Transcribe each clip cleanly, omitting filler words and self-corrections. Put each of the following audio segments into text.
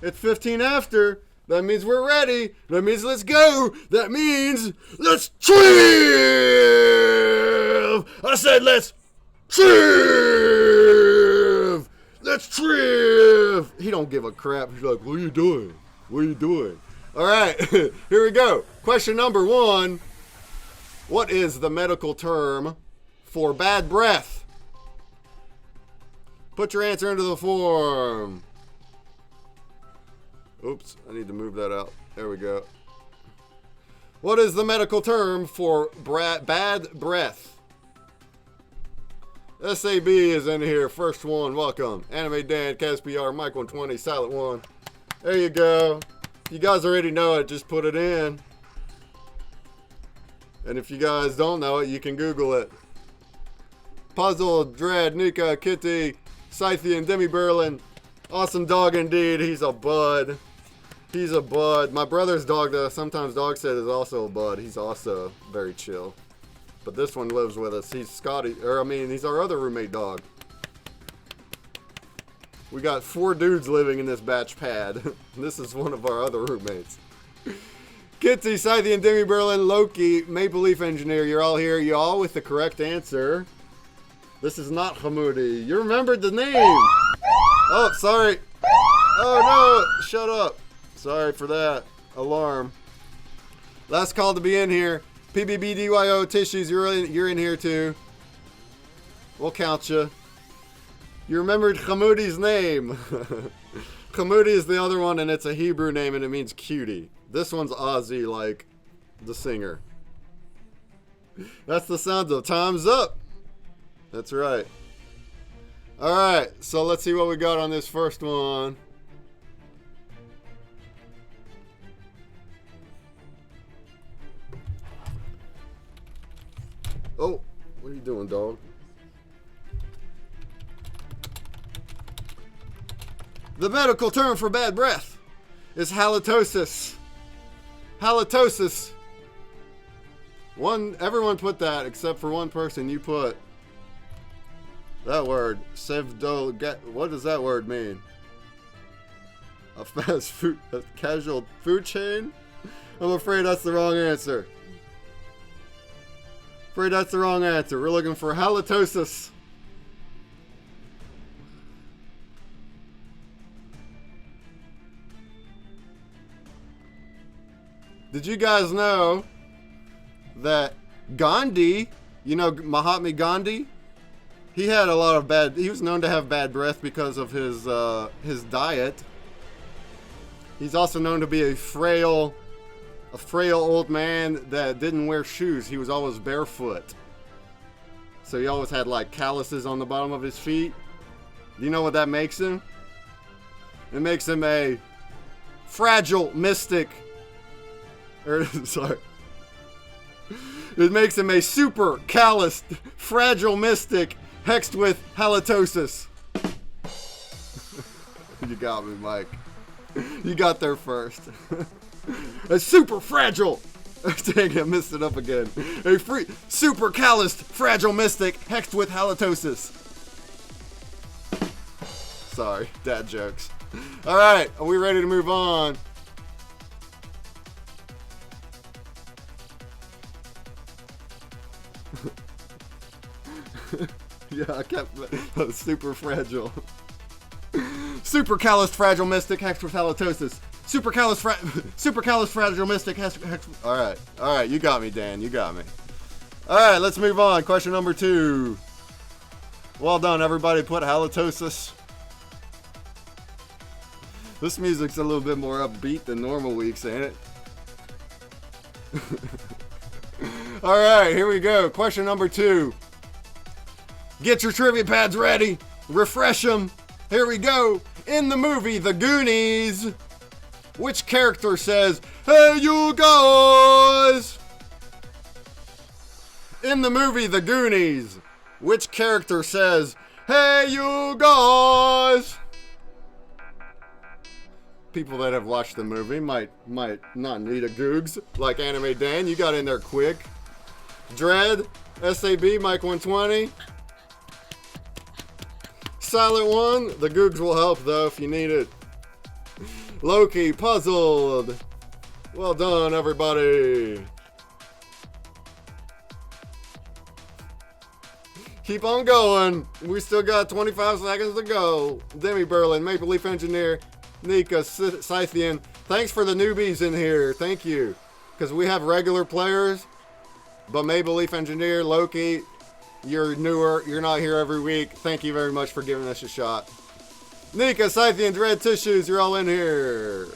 It's 15 after. That means we're ready. That means let's go. That means let's triv. I said let's triv. Let's triv. He don't give a crap. He's like, what are you doing? What are you doing? All right, here we go. Question number 1. What is the medical term for bad breath? Put your answer into the form. Oops, I need to move that out. There we go. What is the medical term for bad breath? SAB is in here. First one, welcome. Anime Dan, CasPR, Mike 120, Silent 1. There you go. If you guys already know it, just put it in. And if you guys don't know it, you can Google it. Puzzle, Dread, Nika, Kitty, Scythian, Demi Berlin. Awesome dog indeed. He's a bud. He's a bud. My brother's dog, though, sometimes dog said, is also a bud. He's also very chill. But this one lives with us. He's Scotty, he's our other roommate dog. We got 4 dudes living in this batch pad. This is one of our other roommates. Kitty, Scythian, Demi Berlin, Loki, Maple Leaf Engineer. You're all here. You all with the correct answer. This is not Hamoudi. You remembered the name. Oh, sorry. Oh, no. Shut up. Sorry for that. Alarm. Last call to be in here. PBBDYO Tissues, you're in here too. We'll count you. You remembered Hamoudi's name. Hamoudi is the other one, and it's a Hebrew name, and it means cutie. This one's Ozzy, like the singer. That's the sound of time's up. That's right. All right, so let's see what we got on this first one. Oh, what are you doing, dog? The medical term for bad breath is halitosis. Halitosis. Everyone put that except for one person. You put that word. What does that word mean? A fast food, a casual food chain? I'm afraid that's the wrong answer. We're looking for halitosis. Did you guys know that Gandhi, you know Mahatma Gandhi? He had a lot of he was known to have bad breath because of his diet. He's also known to be a frail old man that didn't wear shoes. He was always barefoot. So he always had like calluses on the bottom of his feet. Do you know what that makes him? It makes him a fragile mystic. Sorry. It makes him a super calloused, fragile mystic hexed with halitosis. You got me, Mike. You got there first. A super fragile. Dang, I messed it up again. A super calloused, fragile mystic hexed with halitosis. Sorry, dad jokes. All right, are we ready to move on? Yeah, I kept super fragile. Super calloused, fragile mystic hexed with halitosis. Super calloused, fragile mystic hexed. All right, you got me, Dan. You got me. All right, let's move on. Question number 2. Well done, everybody. Put halitosis. This music's a little bit more upbeat than normal weeks, ain't it? All right, here we go. Question number 2. Get your trivia pads ready. Refresh them. Here we go. In the movie The Goonies, which character says, "Hey, you guys"? In the movie The Goonies, which character says, "Hey, you guys"? People that have watched the movie might not need a googs, like Anime Dan. You got in there quick. Dread, SAB, Mike 120. Silent 1, the googs will help though if you need it. Loki, puzzled. Well done, everybody. Keep on going. We still got 25 seconds to go. Demi Berlin, Maple Leaf Engineer, Nika, Scythian. Thanks for the newbies in here. Thank you. Because we have regular players. But Maple Leaf Engineer, Loki, you're newer. You're not here every week. Thank you very much for giving us a shot. Nika, Scythian, Red Tissues, you're all in here.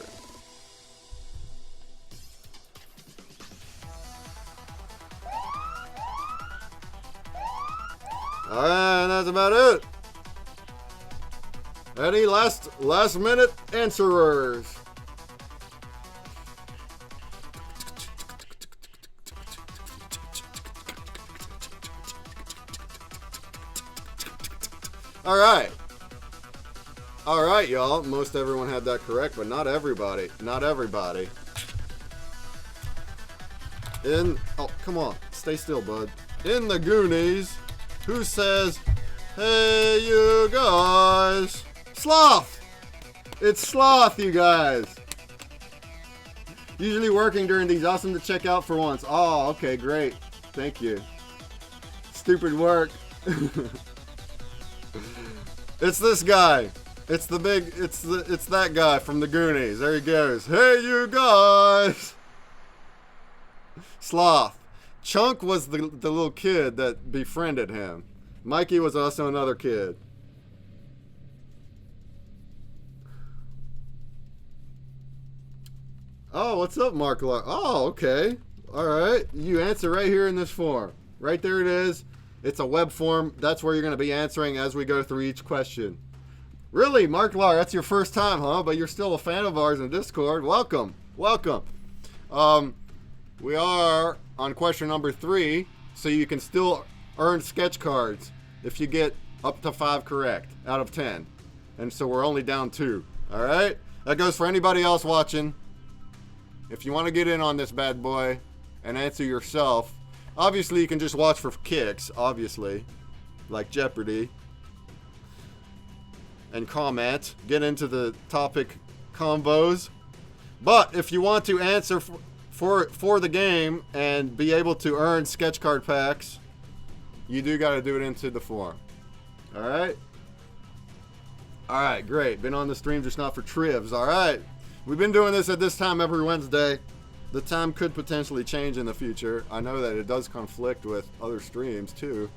Alright, that's about it. Any last minute answerers? Alright. Alright, y'all. Most everyone had that correct, but not everybody. Not everybody. Oh, come on. Stay still, bud. In the Goonies, who says, hey, you guys? Sloth! It's Sloth, you guys. Usually working during these. Awesome to check out for once. Oh, okay, great. Thank you. Stupid work. It's this guy. It's that guy from the Goonies. There he goes. Hey, you guys. Sloth. Chunk was the little kid that befriended him. Mikey was also another kid. Oh, what's up, Mark? Oh, okay. All right. You answer right here in this form. Right there it is. It's a web form. That's where you're going to be answering as we go through each question. Really, Mark Lar, that's your first time, huh? But you're still a fan of ours in Discord. Welcome. Welcome. We are on question number 3, so you can still earn sketch cards if you get up to 5 correct out of 10. And so we're only down 2. All right? That goes for anybody else watching. If you want to get in on this bad boy and answer yourself, obviously you can just watch for kicks, obviously, like Jeopardy. And comment, get into the topic combos. But if you want to answer for the game and be able to earn sketch card packs, you do got to do it into the form. Alright? Alright, great. Been on the stream, just not for trivs. Alright. We've been doing this at this time every Wednesday. The time could potentially change in the future. I know that it does conflict with other streams too.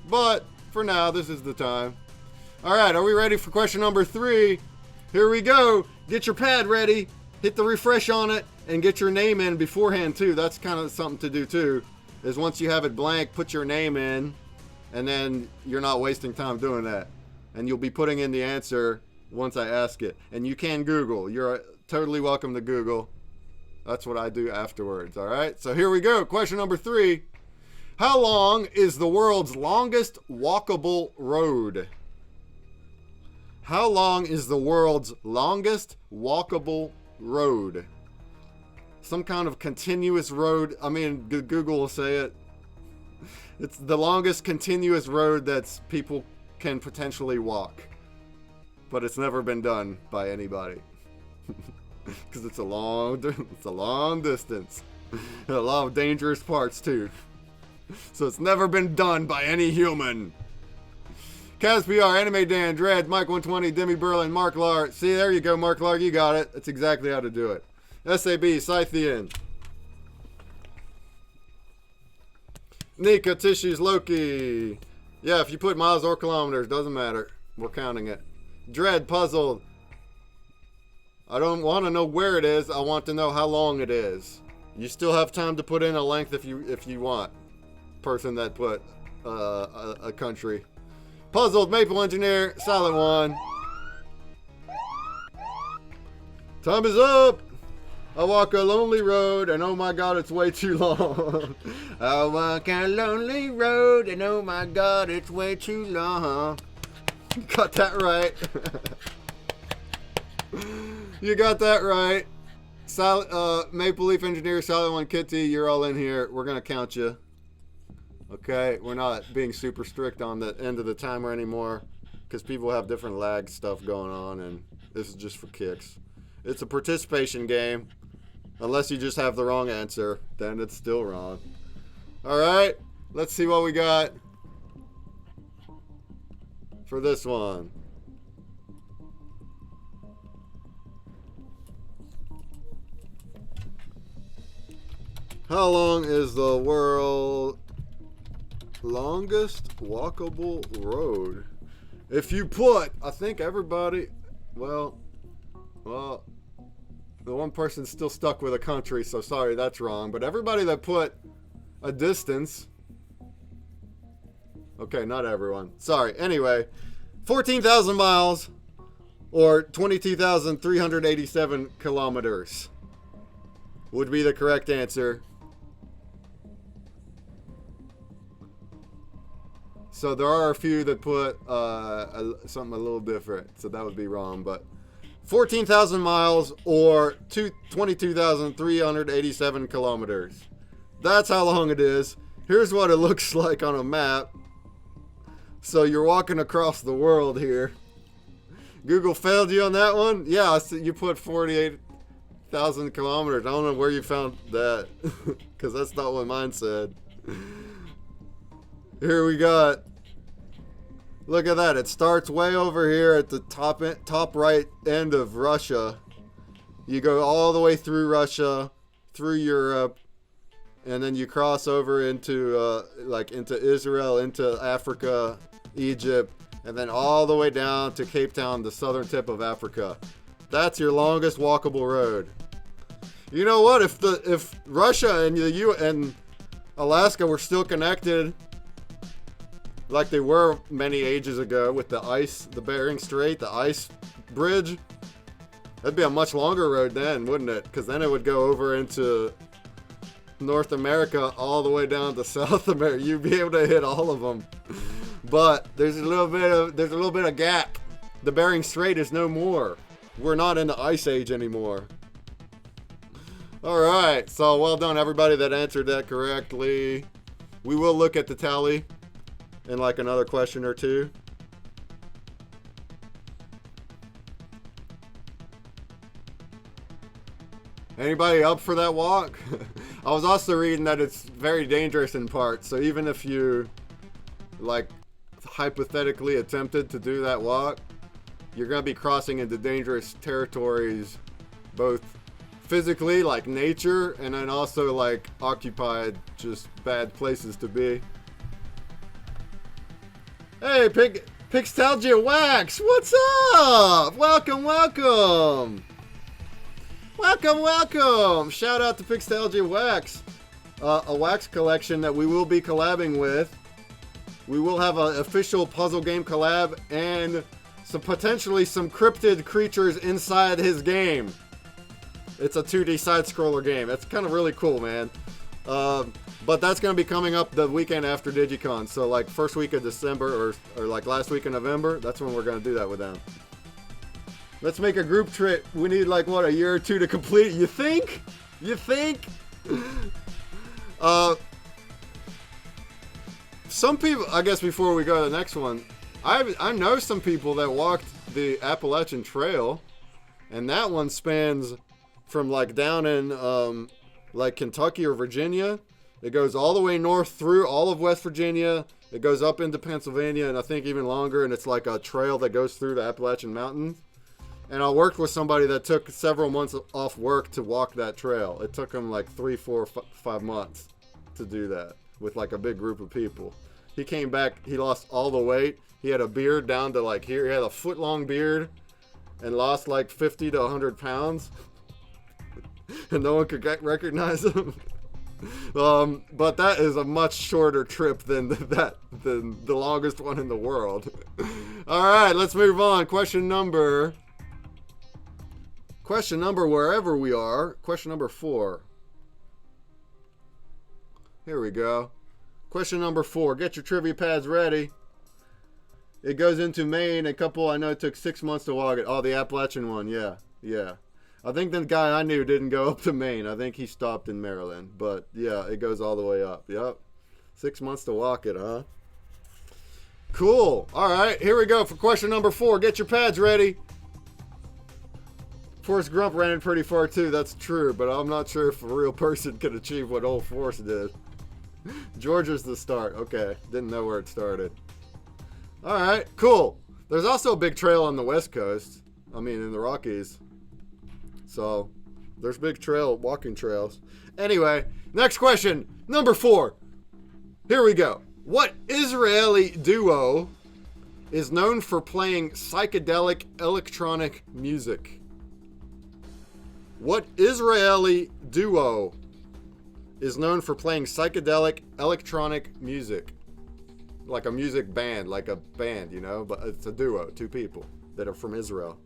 But for now, this is the time. Alright, are we ready for question number 3? Here we go. Get your pad ready. Hit the refresh on it and get your name in beforehand too. That's kind of something to do too. Is once you have it blank, put your name in, and then you're not wasting time doing that. And you'll be putting in the answer once I ask it. And you can Google. You're totally welcome to Google. That's what I do afterwards. Alright, so here we go. Question number 3. How long is the world's longest walkable road? How long is the world's longest walkable road? Some kind of continuous road. I mean, Google will say it. It's the longest continuous road that people can potentially walk. But it's never been done by anybody. Because it's a long distance. And a lot of dangerous parts too. So it's never been done by any human. CasPR, Anime Dan, Dread, Mike 120, Demi Berlin, Mark Lar. See, there you go, Mark Lar, you got it. That's exactly how to do it. SAB, Scythian. Nika, Tissues, Loki. Yeah, if you put miles or kilometers, doesn't matter. We're counting it. Dread, Puzzled. I don't want to know where it is. I want to know how long it is. You still have time to put in a length if you want. Person that put a country. Puzzled, Maple Engineer, Silent One. Time is up. I walk a lonely road, and oh my god, it's way too long. I walk a lonely road, and oh my god, it's way too long. Got that right. You got that right. Maple Leaf Engineer, Silent One, Kitty, you're all in here. We're gonna count you. Okay, we're not being super strict on the end of the timer anymore because people have different lag stuff going on, and this is just for kicks. It's a participation game. Unless you just have the wrong answer, then it's still wrong. All right, let's see what we got for this one. How long is the world's longest walkable road? If you put, I think everybody, well, the one person's still stuck with a country, so sorry, that's wrong. But everybody that put a distance, okay, not everyone. Sorry. Anyway, 14,000 miles or 22,387 kilometers would be the correct answer. So there are a few that put something a little different, so that would be wrong. But 14,000 miles or 22,387 kilometers. That's how long it is. Here's what it looks like on a map. So you're walking across the world here. Google failed you on that one? Yeah, you put 48,000 kilometers. I don't know where you found that, because that's not what mine said. Here we got, look at that. It starts way over here at the top right end of Russia. You go all the way through Russia, through Europe, and then you cross over into into Israel, into Africa, Egypt, and then all the way down to Cape Town, the southern tip of Africa. That's your longest walkable road. You know what? If Russia and and Alaska were still connected, like they were many ages ago with the ice, the Bering Strait, the ice bridge, that'd be a much longer road then, wouldn't it? Because then it would go over into North America all the way down to South America. You'd be able to hit all of them. But there's a little bit of gap. The Bering Strait is no more. We're not in the ice age anymore. All right, so well done everybody that answered that correctly. We will look at the tally in like another question or two. Anybody up for that walk? I was also reading that it's very dangerous in parts, so even if you like hypothetically attempted to do that walk, you're going to be crossing into dangerous territories, both physically, like nature, and then also like occupied, just bad places to be. Hey, Pixtalgia Wax, what's up? Welcome. Shout out to Pixtalgia Wax, a wax collection that we will be collabing with. We will have an official puzzle game collab and potentially some cryptid creatures inside his game. It's a 2D side-scroller game. It's kind of really cool, man. But that's going to be coming up the weekend after DigiCon. So like first week of December or like last week of November, that's when we're going to do that with them. Let's make a group trip. We need like, what, a year or two to complete it. You think? Some people, I guess before we go to the next one, I know some people that walked the Appalachian Trail, and that one spans from like down in like Kentucky or Virginia. It goes all the way north through all of West Virginia. It goes up into Pennsylvania and I think even longer, and it's like a trail that goes through the Appalachian Mountains. And I worked with somebody that took several months off work to walk that trail. It took him like 3, 4, 5 months to do that with like a big group of people. He came back, he lost all the weight. He had a beard down to like here. He had a foot-long beard and lost like 50 to 100 pounds. And no one could recognize him. But that is a much shorter trip than the longest one in the world. All right, let's move on. Question number wherever we are. Question number 4. Here we go. Question number 4. Get your trivia pads ready. It goes into Maine. A couple, I know it took 6 months to walk it. Oh, the Appalachian one. Yeah. I think the guy I knew didn't go up to Maine. I think he stopped in Maryland. But yeah, it goes all the way up. Yep. 6 months to walk it, huh? Cool. All right, here we go for question number 4. Get your pads ready. Forrest Gump ran it pretty far too, that's true, but I'm not sure if a real person could achieve what old Forrest did. Georgia's the start. Okay, didn't know where it started. Alright, cool. There's also a big trail on the West Coast. I mean, in the Rockies. So, there's big walking trails. Anyway, next question, number 4. Here we go. What Israeli duo is known for playing psychedelic electronic music? What Israeli duo is known for playing psychedelic electronic music? Like a music band, like a band, you know, but it's a duo, 2 people that are from Israel.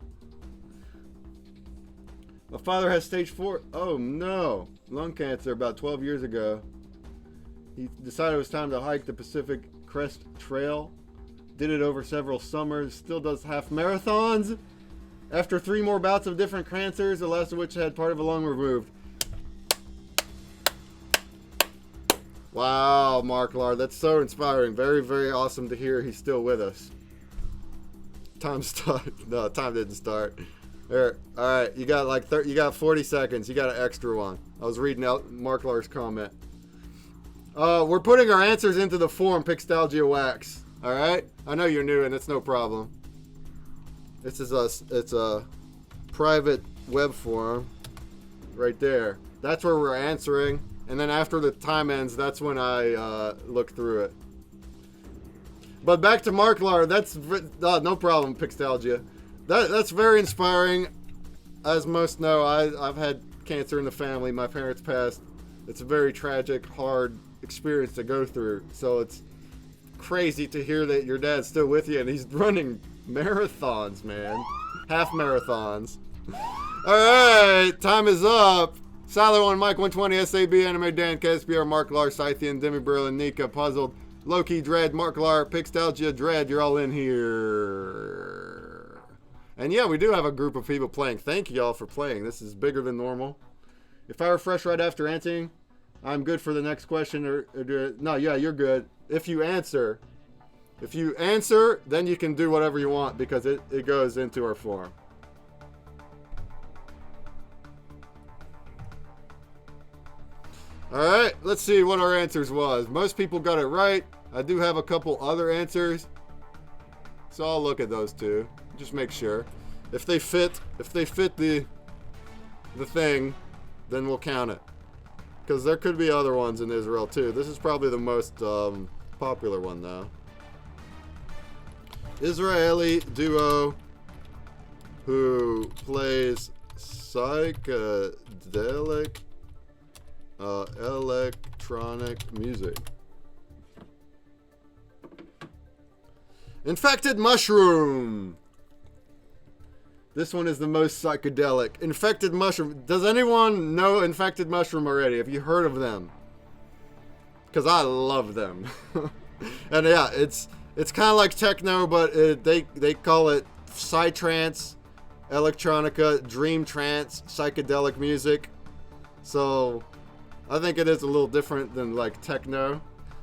My father has stage 4. Oh no, lung cancer about 12 years ago. He decided it was time to hike the Pacific Crest Trail. Did it over several summers. Still does half marathons. After 3 more bouts of different cancers, the last of which had part of a lung removed. Wow, Mark Lard, that's so inspiring. Very, very awesome to hear he's still with us. Time started. No, time didn't start. Here, all right, you got like you got 40 seconds. You got an extra one. I was reading out Mark Lard's comment. We're putting our answers into the forum Pixtalgia Wax. All right, I know you're new and it's no problem. This is it's a private web forum right there. That's where we're answering. And then after the time ends, that's when I look through it. But back to Mark Lard. That's no problem, Pixtalgia. That's very inspiring. As most know, I've had cancer in the family. My parents passed. It's a very tragic, hard experience to go through. So it's crazy to hear that your dad's still with you and he's running marathons, man. Half marathons. All right, time is up. Silo on Mike 120, SAB, Anime Dan, KSBR, Mark Lar, Scythian, Demi Berlin, Nika, Puzzled, Loki, Dread, Mark Lar, Pixtalgia, Dread, you're all in here. And yeah, we do have a group of people playing. Thank you all for playing. This is bigger than normal. If I refresh right after answering, I'm good for the next question. No, yeah, you're good. If you answer, then you can do whatever you want because it goes into our forum. Alright, let's see what our answers was. Most people got it right. I do have a couple other answers. So I'll look at those too. Just make sure. If they fit the thing, then we'll count it. Because there could be other ones in Israel too. This is probably the most popular one though. Israeli duo who plays psychedelic electronic music. Infected Mushroom. This one is the most psychedelic. Infected Mushroom. Does anyone know Infected Mushroom already? Have you heard of them? Because I love them. And yeah, it's kind of like techno, but they call it psytrance, electronica, dream trance, psychedelic music. So I think it is a little different than like techno.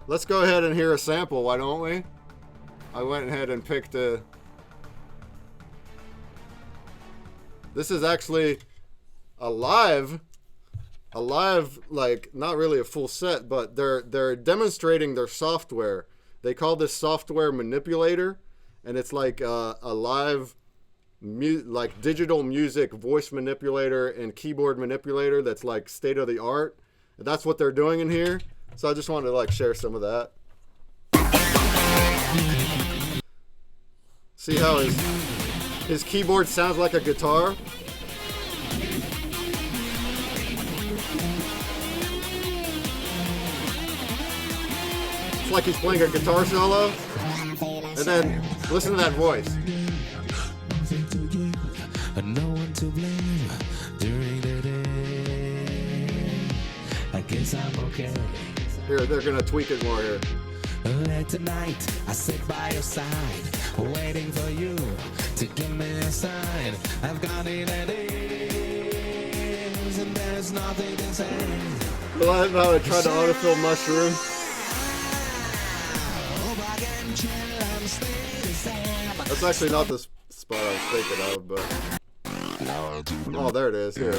Let's go ahead and hear a sample, why don't we? I went ahead and picked a... This is actually a live, like, not really a full set, but they're demonstrating their software. They call this software manipulator, and it's like a live, like digital music voice manipulator and keyboard manipulator that's like state of the art. And that's what they're doing in here. So I just wanted to like share some of that. See how his keyboard sounds like a guitar? It's like he's playing a guitar solo. And then listen to that voice. No one to blame during the day. I guess I'm okay. Here, they're gonna tweak it more here. Late tonight, I sit by your side, waiting for you to give me a sign. I've got it at ease, and there's nothing to say. I love how I tried to autofill Mushroom. That's actually not the spot I was thinking of, but... Oh, there it is. Here.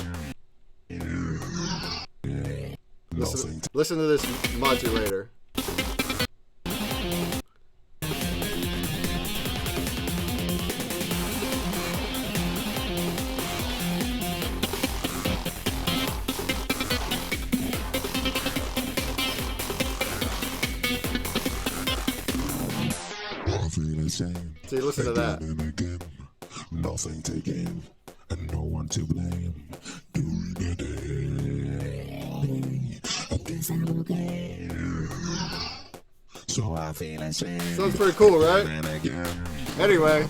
Listen to this modulator. See, listen to that. Nothing to gain and no one to blame. Doing the day, I think I'm okay. So I feel insane. Sounds pretty cool, right? Anyway,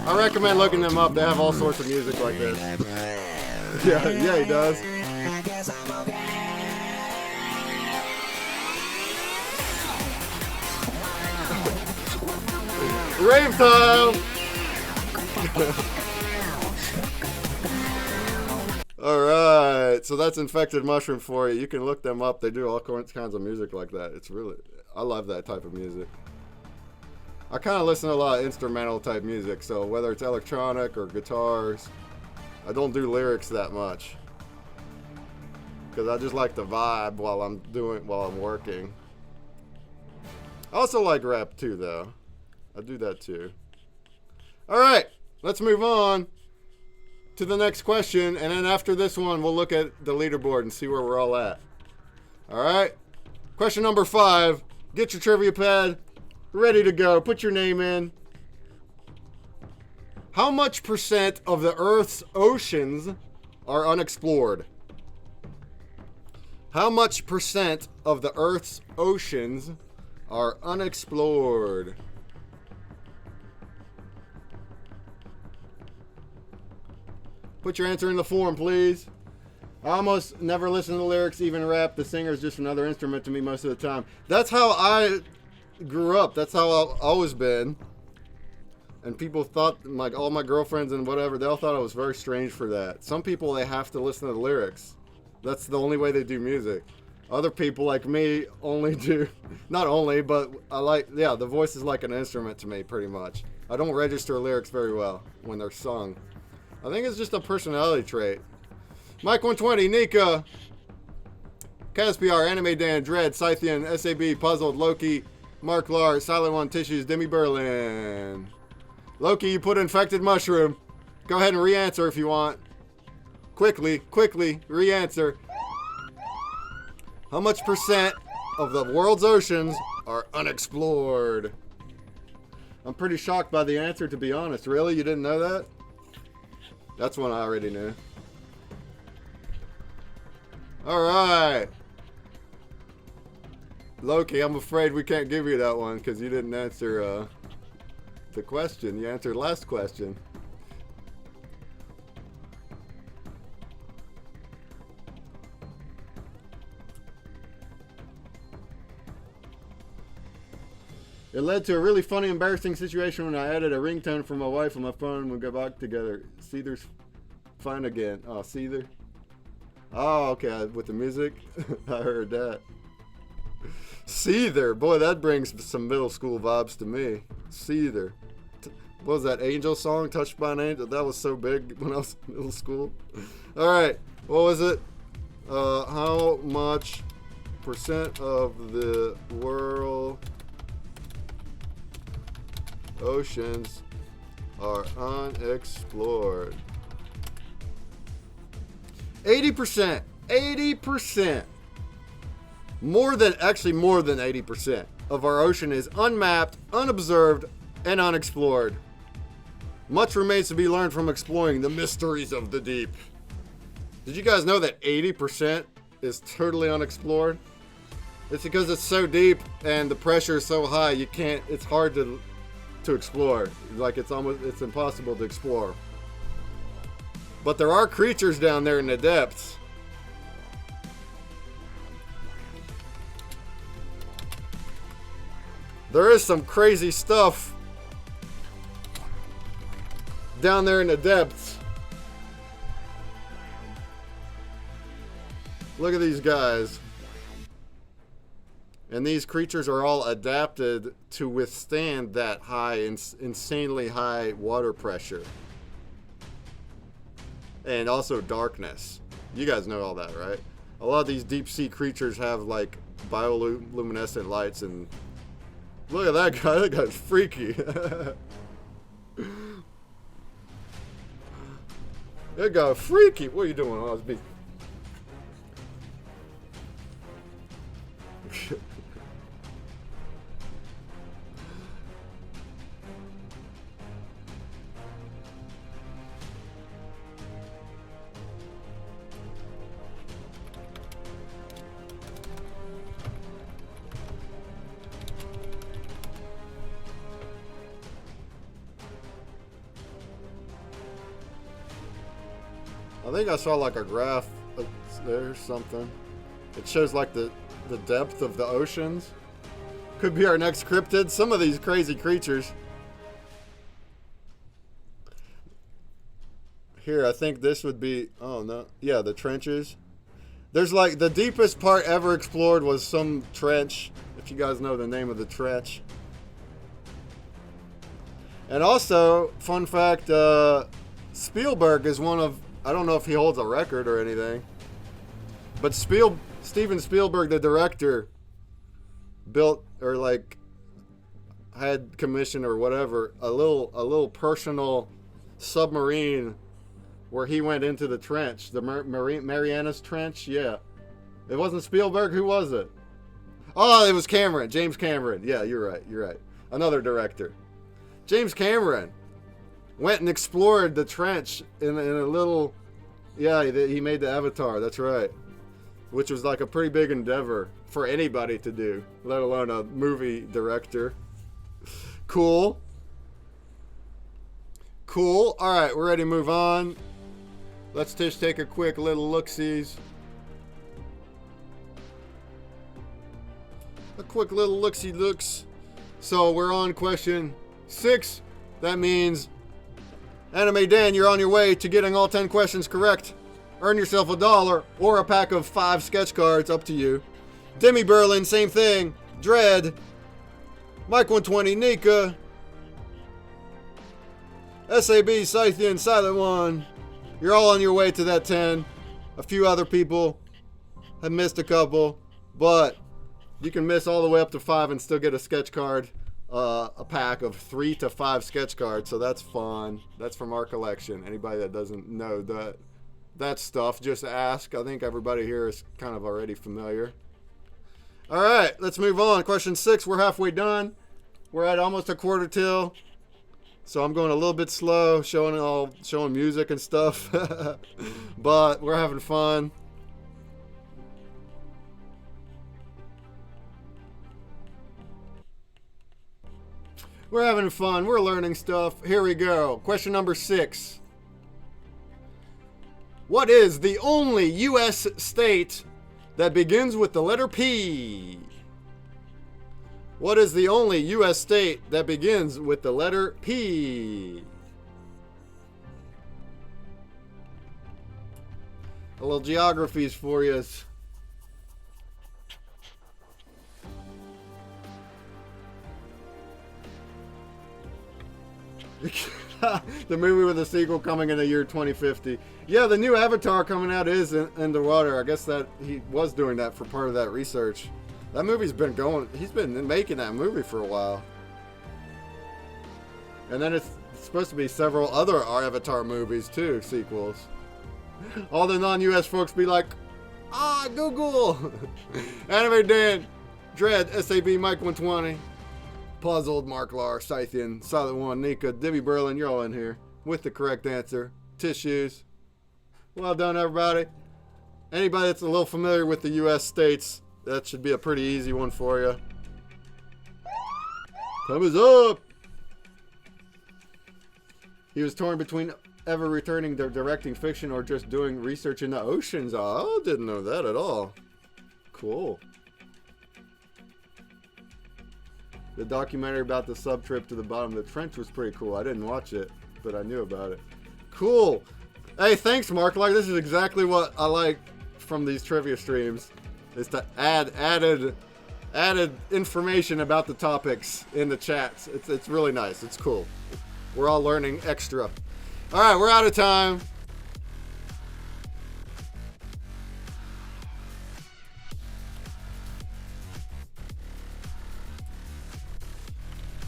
I recommend looking them up. They have all sorts of music like this. Yeah, he does. Rave time! Alright, so that's Infected Mushroom for you. You can look them up. They do all kinds of music like that. It's really, I love that type of music. I kind of listen to a lot of instrumental type music, so whether it's electronic or guitars, I don't do lyrics that much. Because I just like the vibe while I'm working. I also like rap too, though. I do that too. Alright, let's move on to the next question, and then after this one, we'll look at the leaderboard and see where we're all at. Alright, question number 5. Get your trivia pad ready to go. Put your name in. How much percent of the Earth's oceans are unexplored? How much percent of the Earth's oceans are unexplored? Put your answer in the form, please. I almost never listen to the lyrics, even rap. The singer is just another instrument to me most of the time. That's how I grew up. That's how I've always been. And people thought, like all my girlfriends and whatever, they all thought I was very strange for that. Some people, they have to listen to the lyrics. That's the only way they do music. Other people like me only do, not only, but I like, yeah, the voice is like an instrument to me, pretty much. I don't register lyrics very well when they're sung. I think it's just a personality trait. Mike 120, Nika, Caspiar, Anime Dan, Dread, Scythian, SAB, Puzzled, Loki, Mark Lar, Silent One, Tissues, Demi Berlin. Loki, you put Infected Mushroom. Go ahead and re-answer if you want. Quickly, re-answer. How much percent of the world's oceans are unexplored? I'm pretty shocked by the answer, to be honest. Really? You didn't know that? That's one I already knew. Alright. Loki, I'm afraid we can't give you that one because you didn't answer the question. You answered last question. It led to a really funny, embarrassing situation when I added a ringtone for my wife on my phone when we got back together. Seether's fine again. Oh, Seether? Oh, okay, with the music? I heard that. Seether. Boy, that brings some middle school vibes to me. Seether. What was that Angel song, Touched by an Angel? That was so big when I was in middle school. Alright, what was it? How much percent of the world oceans are unexplored? 80%. 80%. More than 80% of our ocean is unmapped, unobserved, and unexplored. Much remains to be learned from exploring the mysteries of the deep. Did you guys know that 80% is totally unexplored? It's because it's so deep and the pressure is so high, you can't, it's hard to explore. Like it's impossible to explore. But there are creatures down there in the depths. There is some crazy stuff down there in the depths. Look at these guys. And these creatures are all adapted to withstand that high, insanely high water pressure. and also darkness. You guys know all that, right? A lot of these deep sea creatures have like bioluminescent lights, and look at that guy. That guy's freaky. That guy freaky. What are you doing, Osby? I think I saw like a graph there or something. It shows like the depth of the oceans. Could be our next cryptid. Some of these crazy creatures. Here, I think this would be, oh no, yeah, the trenches. There's like, the deepest part ever explored was some trench, if you guys know the name of the trench. And also, fun fact, Spielberg is one of, I don't know if he holds a record or anything, but Steven Spielberg, the director, built or like had commissioned or whatever a little personal submarine where he went into the trench, the Marianas Trench. Yeah, it wasn't Spielberg. Who was it? Oh, it was Cameron, James Cameron. Yeah, you're right. Another director, James Cameron, went and explored the trench in a little, yeah, he made the Avatar, that's right. Which was like a pretty big endeavor for anybody to do, let alone a movie director. Cool. Cool. All right, we're ready to move on. Let's just take a quick little look-sees. A quick little look-see looks. So we're on question 6. That means Anime Dan, you're on your way to getting all 10 questions correct. Earn yourself $1 or a pack of 5 sketch cards, up to you. Demi Berlin, same thing. Dread, Mike 120, Nika, SAB, Scythian, Silent One. You're all on your way to that 10. A few other people have missed a couple, but you can miss all the way up to 5 and still get a sketch card. A pack of 3 to 5 sketch cards, so that's fun. That's from our collection. Anybody that doesn't know that stuff, just ask. I think everybody here is kind of already familiar. All right, let's move on. Question 6, we're halfway done. We're at almost a quarter till, so I'm going a little bit slow, showing music and stuff, but we're having fun. We're having fun. We're learning stuff. Here we go. Question number 6. What is the only U.S. state that begins with the letter P? What is the only U.S. state that begins with the letter P? A little geographies for you. The movie with a sequel coming in the year 2050. Yeah, the new Avatar coming out is in the water. I guess that he was doing that for part of that research. That movie's been going, he's been making that movie for a while. And then it's supposed to be several other Avatar movies too, sequels. All the non-US folks be like, Google! Anime Dan, Dread, SAB, Mike 120. Puzzled, Mark Lar, Scythian, Silent One, Nika, Dibby Berlin, you're all in here with the correct answer. Tissues. Well done, everybody. Anybody that's a little familiar with the U.S. states, that should be a pretty easy one for you. Time is up. He was torn between ever returning to directing fiction or just doing research in the oceans. Oh, didn't know that at all. Cool. The documentary about the sub trip to the bottom of the trench was pretty cool. I didn't watch it, but I knew about it. Cool. Hey, thanks, Mark. Like, this is exactly what I like from these trivia streams, is to add added information about the topics in the chats. It's really nice. It's cool. We're all learning extra. All right, we're out of time.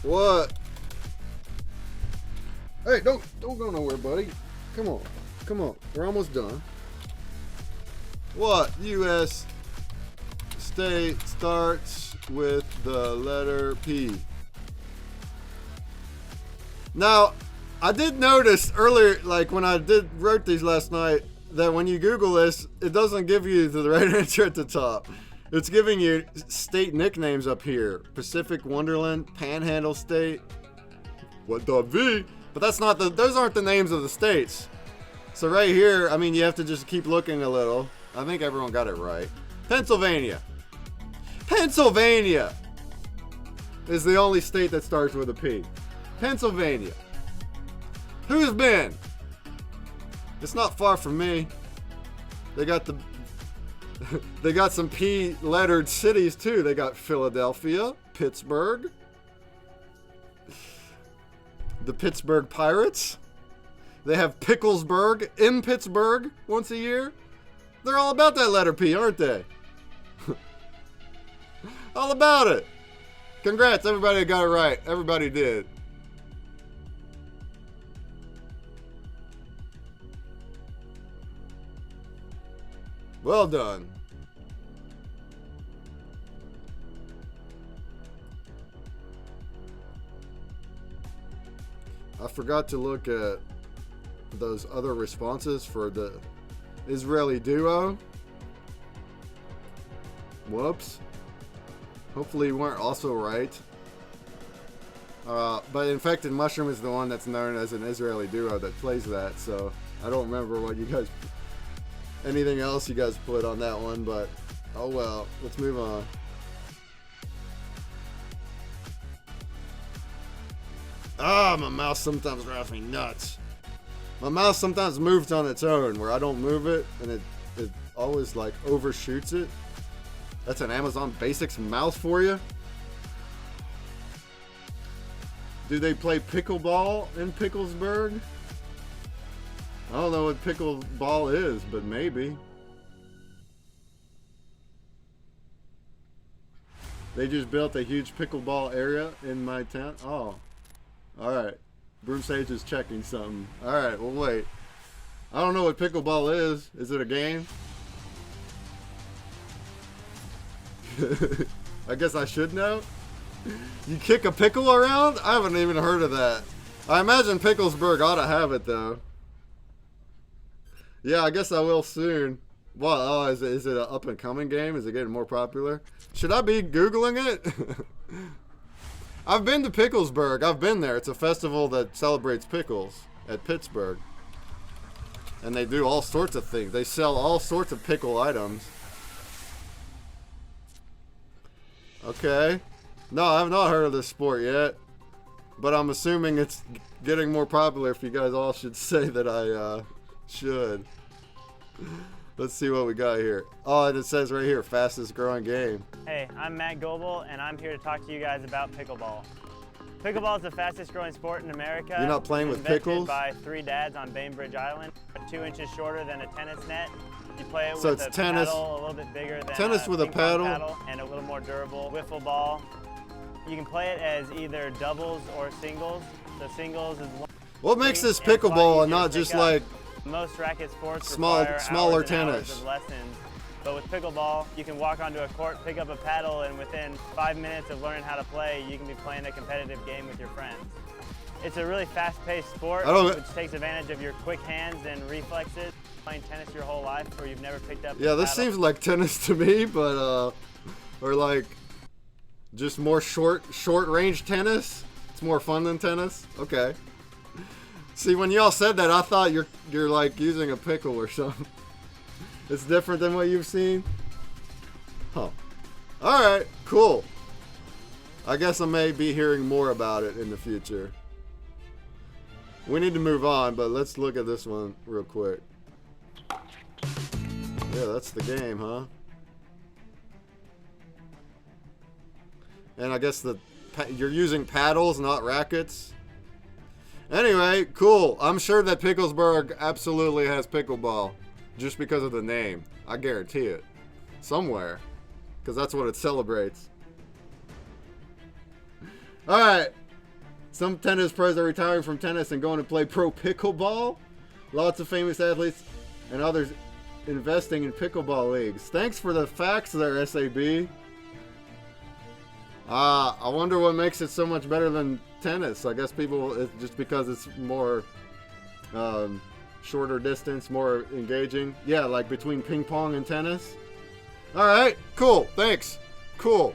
What? Hey, don't go nowhere, buddy. Come on. Come on. We're almost done. What U.S. state starts with the letter P? Now, I did notice earlier, like when I wrote these last night, that when you Google this, it doesn't give you the right answer at the top. It's giving you state nicknames up here. Pacific Wonderland, Panhandle State, what the V? But that's not those aren't the names of the states. So right here, I mean, you have to just keep looking a little. I think everyone got it right. Pennsylvania. Pennsylvania is the only state that starts with a P. Pennsylvania. Who's been? It's not far from me. They got they got some P lettered cities too. They got Philadelphia, Pittsburgh, the Pittsburgh Pirates. They have Picklesburg in Pittsburgh once a year. They're all about that letter P, aren't they? All about it. Congrats, everybody got it right. Everybody did. Well done. I forgot to look at those other responses for the Israeli duo. Whoops. Hopefully you weren't also right. But Infected Mushroom is the one that's known as an Israeli duo that plays that, so I don't remember what you guys... anything else you guys put on that one, but oh well. Let's move on. Ah, my mouse sometimes drives me nuts. My mouse sometimes moves on its own where I don't move it, and it always like overshoots it. That's an Amazon Basics mouse for you. Do they play pickleball in Picklesburg? I don't know what pickleball is, but maybe. They just built a huge pickleball area in my town. Oh, alright. Broom Sage is checking something. Alright, well wait. I don't know what pickleball is. Is it a game? I guess I should know. You kick a pickle around? I haven't even heard of that. I imagine Picklesburg ought to have it though. Yeah, I guess I will soon. What? Oh, is it an up and coming game? Is it getting more popular? Should I be Googling it? I've been to Picklesburg. I've been there. It's a festival that celebrates pickles at Pittsburgh. And they do all sorts of things. They sell all sorts of pickle items. Okay. No, I have not heard of this sport yet. But I'm assuming it's getting more popular if you guys all should say that I should. Let's see what we got here. Oh, and it says right here, fastest growing game. Hey, I'm Matt Goebel, and I'm here to talk to you guys about pickleball. Pickleball is the fastest growing sport in America. You're not playing with pickles? By 3 dads on Bainbridge Island. 2 inches shorter than a tennis net. You play it so with it's a tennis, paddle a little bit bigger than tennis a with a paddle, and a little more durable wiffle ball. You can play it as either doubles or singles. The singles is one. What makes this pickleball and not just like most racket sports smaller hours tennis? Of lessons. But with pickleball, you can walk onto a court, pick up a paddle, and within 5 minutes of learning how to play, you can be playing a competitive game with your friends. It's a really fast-paced sport, which takes advantage of your quick hands and reflexes. Playing tennis your whole life, or you've never picked up. Yeah, this seems like tennis to me, but or like just more short range tennis. It's more fun than tennis. Okay. See, when y'all said that, I thought you're like using a pickle or something. It's different than what you've seen? Huh. Alright, cool. I guess I may be hearing more about it in the future. We need to move on, but let's look at this one real quick. Yeah, that's the game, huh? And I guess you're using paddles, not rackets. Anyway, cool. I'm sure that Picklesburg absolutely has pickleball. Just because of the name. I guarantee it. Somewhere. Because that's what it celebrates. Alright. Some tennis pros are retiring from tennis and going to play pro pickleball. Lots of famous athletes and others investing in pickleball leagues. Thanks for the facts there, SAB. I wonder what makes it so much better than tennis. I guess it's just because it's more shorter distance, more engaging. Yeah, like between ping pong and tennis. All right, cool. Thanks. Cool.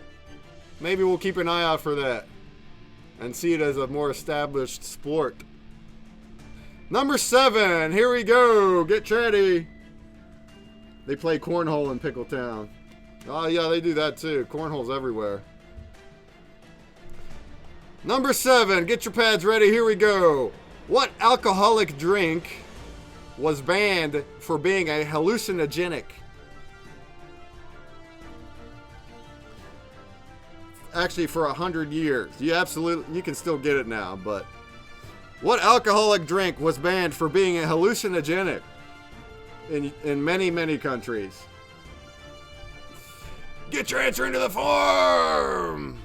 Maybe we'll keep an eye out for that and see it as a more established sport. Number 7. Here we go. Get ready. They play cornhole in Pickletown. Oh, yeah, they do that too. Cornhole's everywhere. Number 7. Get your pads ready. Here we go. What alcoholic drink was banned for being a hallucinogenic? Actually, for 100 years. You can still get it now, but what alcoholic drink was banned for being a hallucinogenic in many, many countries? Get your answer into the form!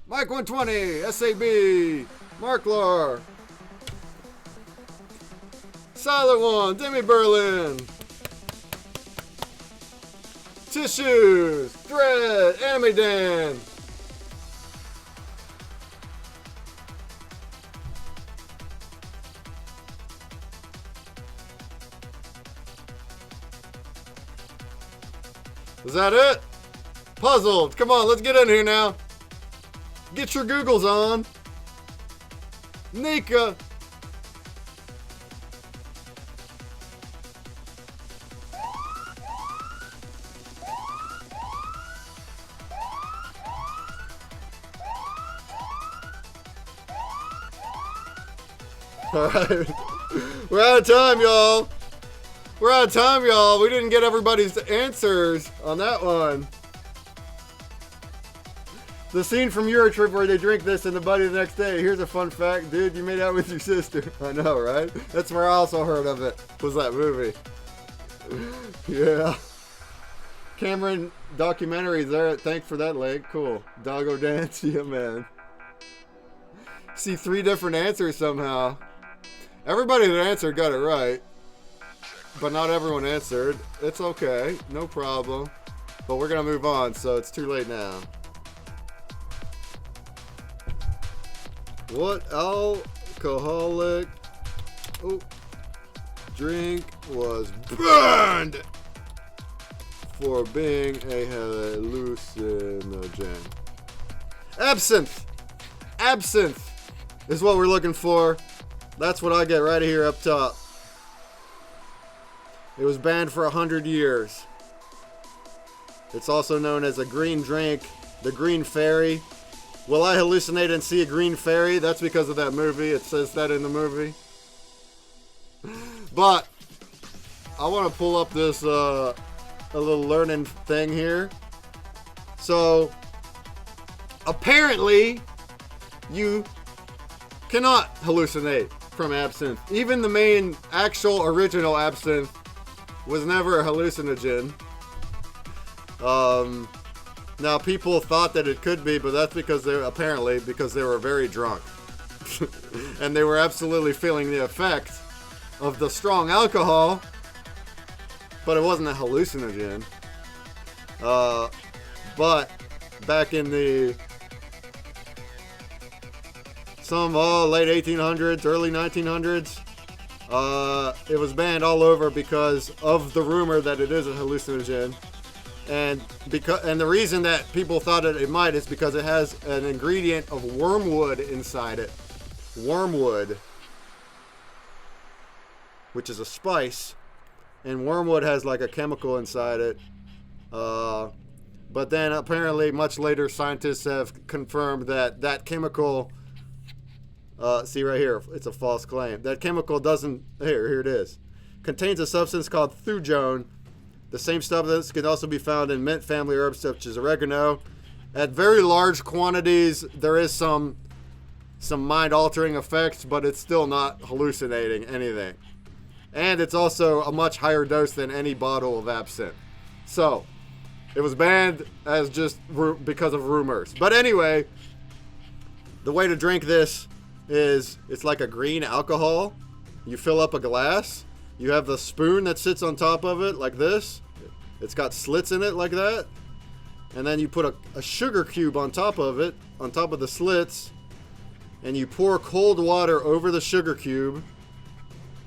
Mike 120, SAB, Marklar, Silent One, Demi Berlin, Tissues, Thread, Anime Dan. Is that it? Puzzled. Come on, let's get in here now. Get your Googles on. Nika. Alright. We're out of time, y'all. We're out of time, y'all. We didn't get everybody's answers on that one. The scene from Eurotrip where they drink this and the buddy the next day. Here's a fun fact, dude. You made out with your sister. I know, right? That's where I also heard of it. Was that movie? Yeah. Cameron documentaries there. Thanks for that link. Cool. Doggo dance. Yeah, man. See 3 different answers somehow. Everybody that answered got it right. But not everyone answered. It's okay. No problem. But we're going to move on, so it's too late now. What alcoholic drink was banned for being a hallucinogen? Absinthe! Absinthe is what we're looking for. That's what I get right here up top. It was banned for 100 years. It's also known as a green drink, the Green Fairy. Will I hallucinate and see a green fairy? That's because of that movie. It says that in the movie. But I want to pull up this a little learning thing here. So apparently you cannot hallucinate from absinthe. Even the main actual original absinthe was never a hallucinogen. Now people thought that it could be, but that's because they were very drunk. And they were absolutely feeling the effect of the strong alcohol, but it wasn't a hallucinogen. But back in the late 1800s, early 1900s, it was banned all over because of the rumor that it is a hallucinogen. And the reason that people thought it might is because it has an ingredient of wormwood inside it. Wormwood, which is a spice, and wormwood has like a chemical inside it. But then apparently much later scientists have confirmed that chemical, see right here, it's a false claim. That chemical doesn't, here it is, contains a substance called thujone. The same substance can also be found in mint family herbs such as oregano. At very large quantities, there is some mind-altering effects, but it's still not hallucinating anything. And it's also a much higher dose than any bottle of absinthe. So, It was banned as just because of rumors. But anyway, the way to drink this is it's like a green alcohol. You fill up a glass. You have the spoon that sits on top of it like this. It's got slits in it like that. And then you put a sugar cube on top of it, on top of the slits. And you pour cold water over the sugar cube.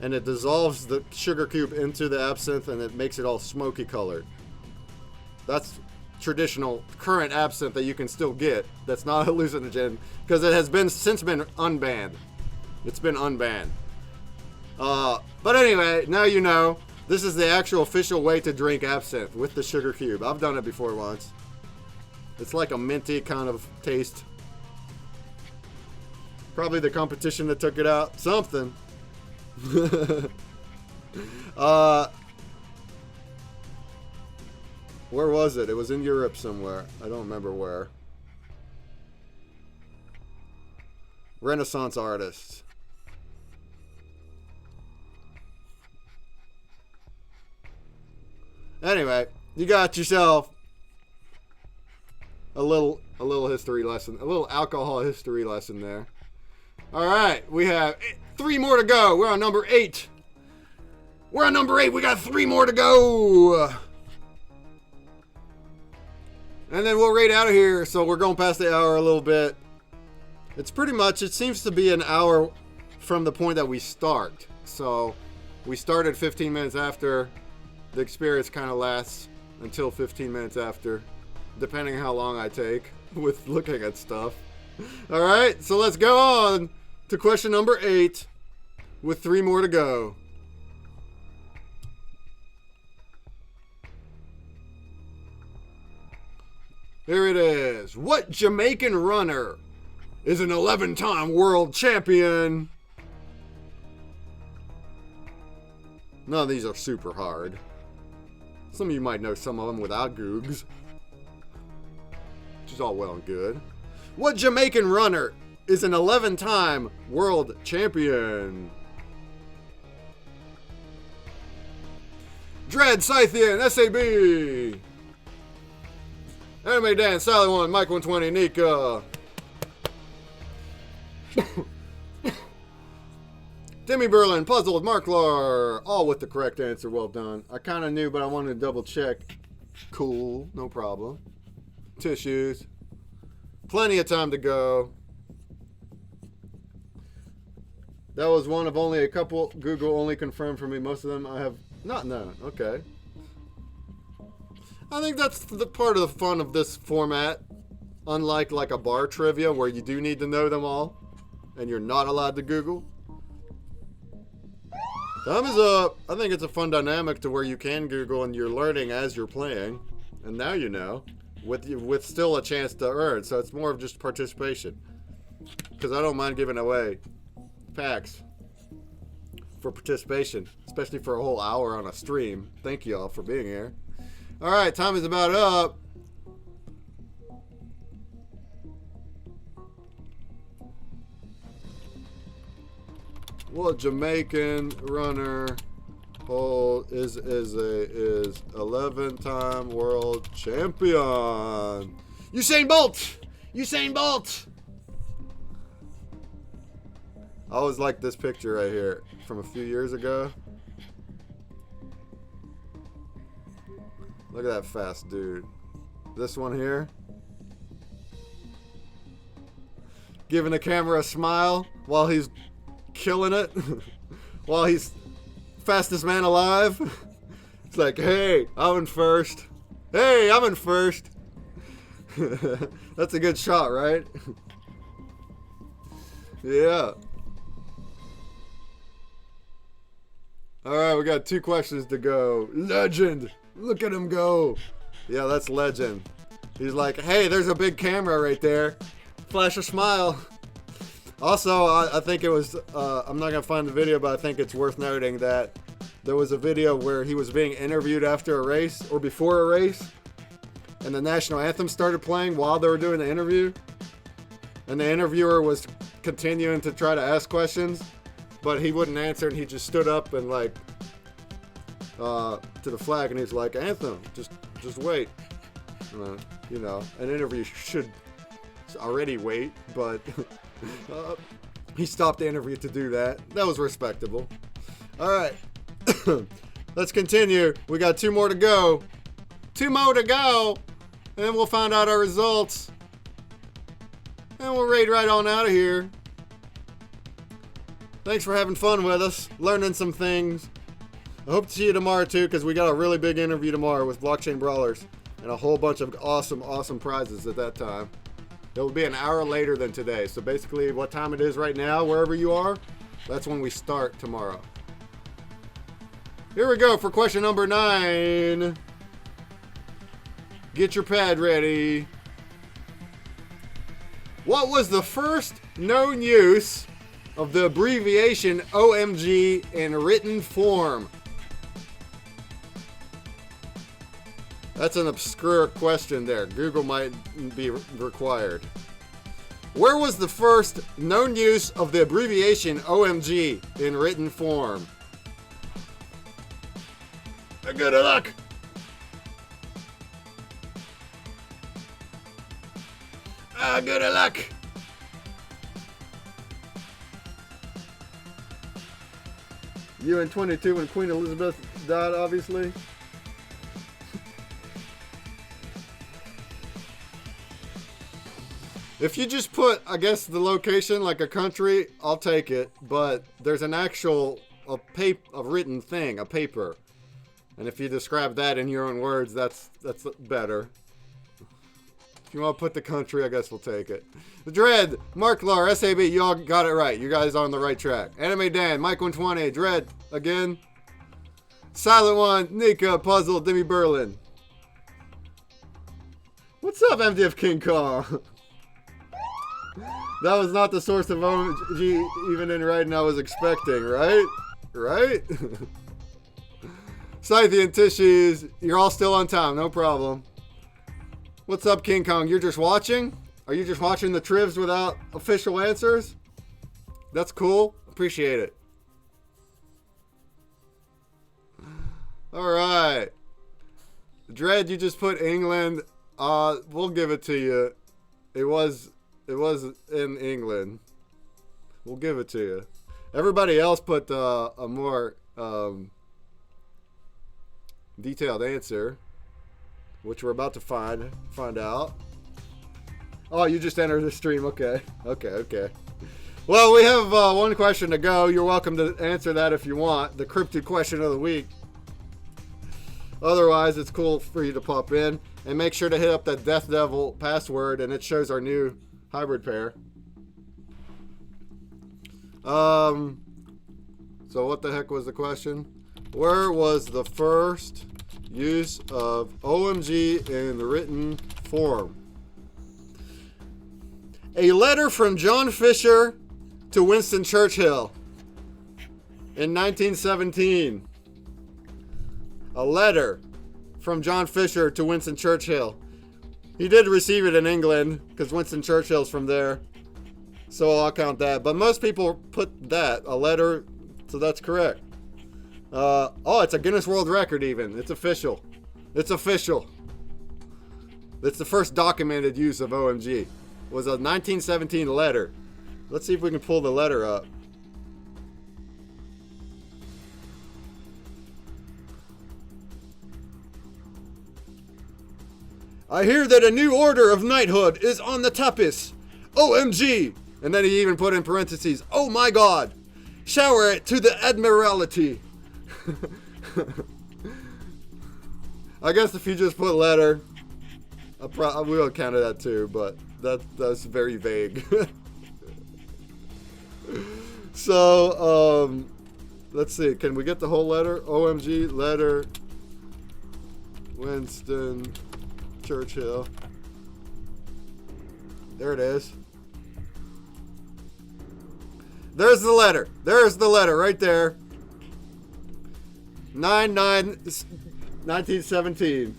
And it dissolves the sugar cube into the absinthe and it makes it all smoky colored. That's traditional current absinthe that you can still get. That's not hallucinogen because it has since been unbanned. It's been unbanned. But anyway, now you know. This is the actual official way to drink absinthe with the sugar cube. I've done it before once. It's like a minty kind of taste. Probably the competition that took it out. Something. Where was it? It was in Europe somewhere. I don't remember where. Renaissance artists. Anyway, you got yourself a little history lesson, a little alcohol history lesson there. All right, we have 3 more to go. We're on number 8. We're on number 8. We got 3 more to go. And then we'll rate out of here. So we're going past the hour a little bit. It's pretty much, it seems to be an hour from the point that we start. So we started 15 minutes after. The experience kind of lasts until 15 minutes after, depending on how long I take with looking at stuff. All right, so let's go on to question number 8 with 3 more to go. Here it is. What Jamaican runner is an 11-time world champion? None of these are super hard. Some of you might know some of them without Googs, which is all well and good. What Jamaican runner is an 11-time world champion? Dread, Scythian, SAB. Anime Dan, Sally 1, Mike 120, Nika. Demi Berlin, Puzzled, Marklar, all with the correct answer. Well done. I kind of knew, but I wanted to double check. Cool, no problem. Tissues. Plenty of time to go. That was one of only a couple. Google only confirmed for me. Most of them I have not known. Okay. I think that's the part of the fun of this format. Unlike like a bar trivia where you do need to know them all and you're not allowed to Google. Time is up. I think it's a fun dynamic to where you can Google and you're learning as you're playing. And now you know. With still a chance to earn. So it's more of just participation. Because I don't mind giving away packs for participation. Especially for a whole hour on a stream. Thank you all for being here. Alright, time is about up. What Jamaican runner is 11-time world champion? Usain Bolt! Usain Bolt! I always like this picture right here from a few years ago. Look at that fast dude. This one here. Giving the camera a smile while he's killing it. While he's fastest man alive. It's like, hey, I'm in first. Hey, I'm in first. That's a good shot, right? Yeah. Alright, we got 2 questions to go. Legend! Look at him go. Yeah, that's legend. He's like, hey, there's a big camera right there. Flash a smile. Also, I think it was, I'm not going to find the video, but I think it's worth noting that there was a video where he was being interviewed after a race, or before a race, and the national anthem started playing while they were doing the interview. And the interviewer was continuing to try to ask questions, but he wouldn't answer, and he just stood up and like, to the flag, and he's like, anthem, just wait. You know, an interview should already wait, but he stopped the interview to do that. That was respectable. All right. Let's continue. We got 2 more to go. 2 more to go. And then we'll find out our results. And we'll raid right on out of here. Thanks for having fun with us, learning some things. I hope to see you tomorrow too, because we got a really big interview tomorrow with Blockchain Brawlers and a whole bunch of awesome prizes at that time. It will be an hour later than today. So basically what time it is right now, wherever you are, that's when we start tomorrow. Here we go for question number 9. Get your pad ready. What was the first known use of the abbreviation OMG in written form? That's an obscure question there. Google might be required. Where was the first known use of the abbreviation OMG in written form? Good luck! Good luck! You in 22 when Queen Elizabeth died, obviously. If you just put, I guess, the location like a country, I'll take it. But there's an actual a written thing, a paper. And if you describe that in your own words, that's better. If you want to put the country, I guess we'll take it. Dread, Mark Lar, SAB, you all got it right. You guys are on the right track. Anime Dan, Mike 120, Dread, again. Silent One, Nika, Puzzle, Demi Berlin. What's up, MDF King Kong? That was not the source of OMG even in writing I was expecting, right? Right? Scythian Tissues, you're all still on time, no problem. What's up, King Kong? You're just watching? Are you just watching the trivs without official answers? That's cool. Appreciate it. Alright. Dread, you just put England. We'll give it to you. It was in England. We'll give it to you. Everybody else put a more detailed answer, which we're about to find out. Oh, you just entered the stream. Okay. Well, we have one question to go. You're welcome to answer that if you want. The cryptid question of the week. Otherwise, it's cool for you to pop in. And make sure to hit up that Death Devil password, and it shows our new hybrid pair. So what the heck was the question? Where was the first use of OMG in the written form? A letter from John Fisher to Winston Churchill in 1917. A letter from John Fisher to Winston Churchill. He did receive it in England because Winston Churchill's from there. So I'll count that. But most people put that, a letter, so that's correct. Oh, it's a Guinness World Record even. It's official. It's official. It's the first documented use of OMG. It was a 1917 letter. Let's see if we can pull the letter up. I hear that a new order of knighthood is on the tapis. OMG! And then he even put in parentheses, oh my god! Shower it to the Admiralty. I guess if you just put letter, I will count that too, but that's very vague. So, let's see. Can we get the whole letter? OMG, letter, Winston Churchill. There it is. There's the letter. There's the letter right there. 1917.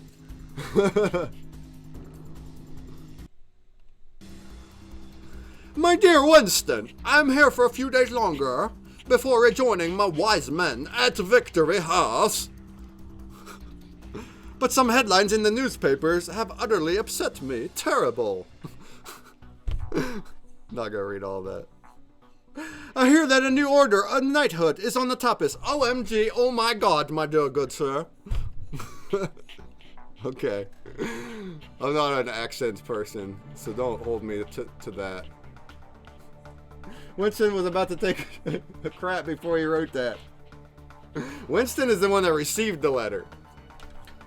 My dear Winston, I'm here for a few days longer before rejoining my wise men at Victory House. but some headlines in the newspapers have utterly upset me. Terrible. Not gonna read all that. I hear that a new order, a knighthood, is on the tapis. OMG, oh my god, my dear good sir. Okay. I'm not an accents person, so don't hold me to that. Winston was about to take a crap before he wrote that. Winston is the one that received the letter.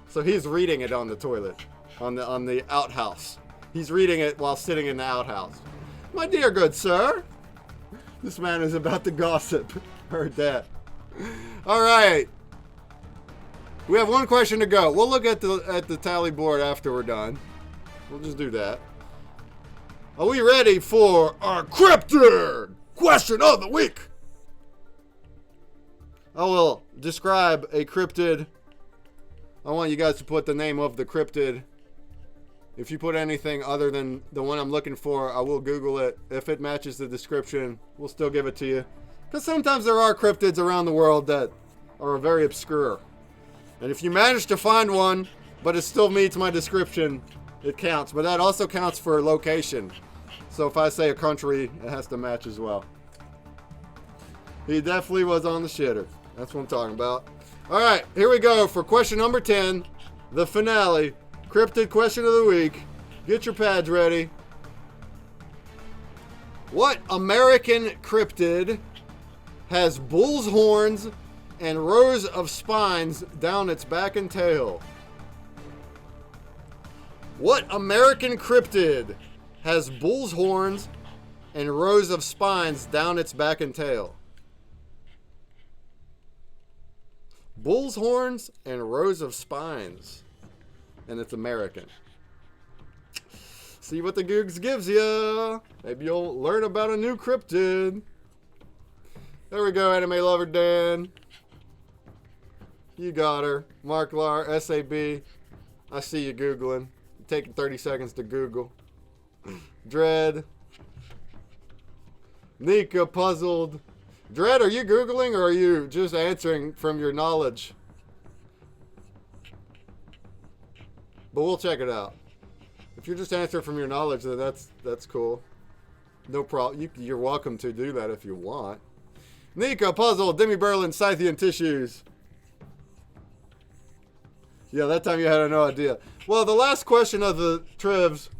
So he's reading it on the toilet, on the outhouse. He's reading it while sitting in the outhouse. My dear good sir. This man is about to gossip. Heard that. All right. We have one question to go. We'll look at the tally board after we're done. We'll just do that. Are we ready for our cryptid question of the week? I will describe a cryptid. I want you guys to put the name of the cryptid. If you put anything other than the one I'm looking for, I will Google it. If it matches the description, we'll still give it to you. Because sometimes there are cryptids around the world that are very obscure. And if you manage to find one, but it still meets my description, it counts. But that also counts for location. So if I say a country, it has to match as well. He definitely was on the shitter. That's what I'm talking about. All right, here we go for question number 10, the finale. Cryptid question of the week. Get your pads ready. What American cryptid has bull's horns and rows of spines down its back and tail? What American cryptid has bull's horns and rows of spines down its back and tail? Bull's horns and rows of spines. And it's American. See what the Googs gives you. Maybe you'll learn about a new cryptid. There we go, anime lover Dan. You got her. Mark Lar, SAB. I see you Googling. Taking 30 seconds to Google. Dread. Nika puzzled. Dread, are you Googling or are you just answering from your knowledge? But we'll check it out. If you're just answering from your knowledge, then that's cool. No problem. You're welcome to do that if you want. Nika, puzzle, Demi Berlin, Scythian tissues. Yeah, that time you had no idea. Well, the last question of the trivs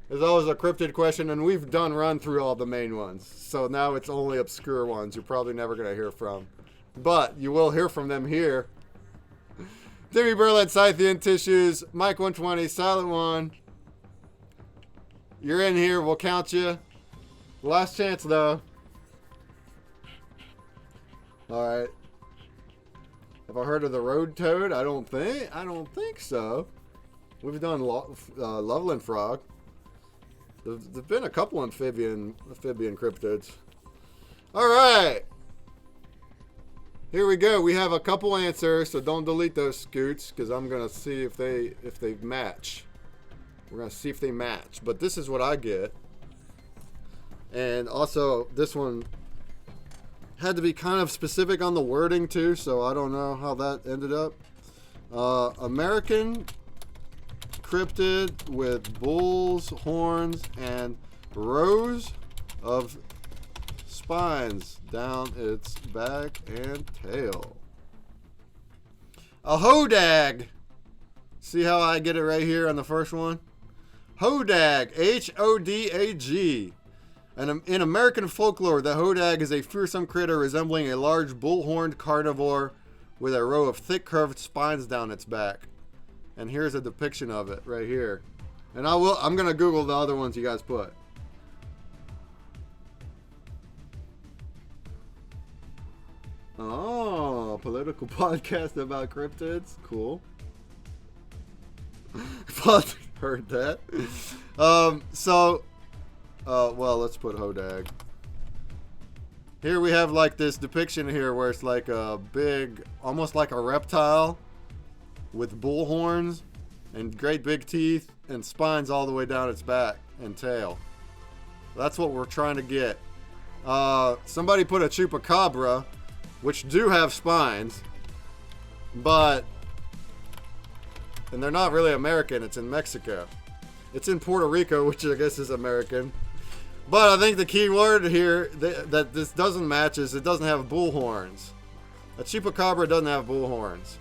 is always a cryptid question, and we've run through all the main ones. So now it's only obscure ones you're probably never going to hear from. But you will hear from them here. Demi Berlin, Scythian tissues, Mike 120, Silent One. You're in here, we'll count you. Last chance though. Alright. Have I heard of the road toad? I don't think so. We've done Loveland Frog. There've been a couple amphibian cryptids. Alright. Here we go. We have a couple answers, so don't delete those scoots, because I'm gonna see if they match. We're gonna see if they match. But this is what I get. And also, this one had to be kind of specific on the wording too, so I don't know how that ended up. American cryptid with bull's horns and rows of spines down its back and tail. A hodag. See how I get it right here on the first one? Hodag. H-O-D-A-G. And in American folklore, the hodag is a fearsome critter resembling a large bull-horned carnivore with a row of thick curved spines down its back. And here's a depiction of it right here. And I'm gonna Google the other ones you guys put. Oh, political podcast about cryptids. Cool. Heard that. Well, let's put hodag. Here we have like this depiction here where it's like a big, almost like a reptile with bull horns and great big teeth and spines all the way down its back and tail. That's what we're trying to get. Somebody put a chupacabra, which do have spines, but And they're not really American. It's in Mexico. It's in Puerto Rico, which I guess is American. But I think the key word here that this doesn't match is it doesn't have bull horns. A chupacabra doesn't have bull horns.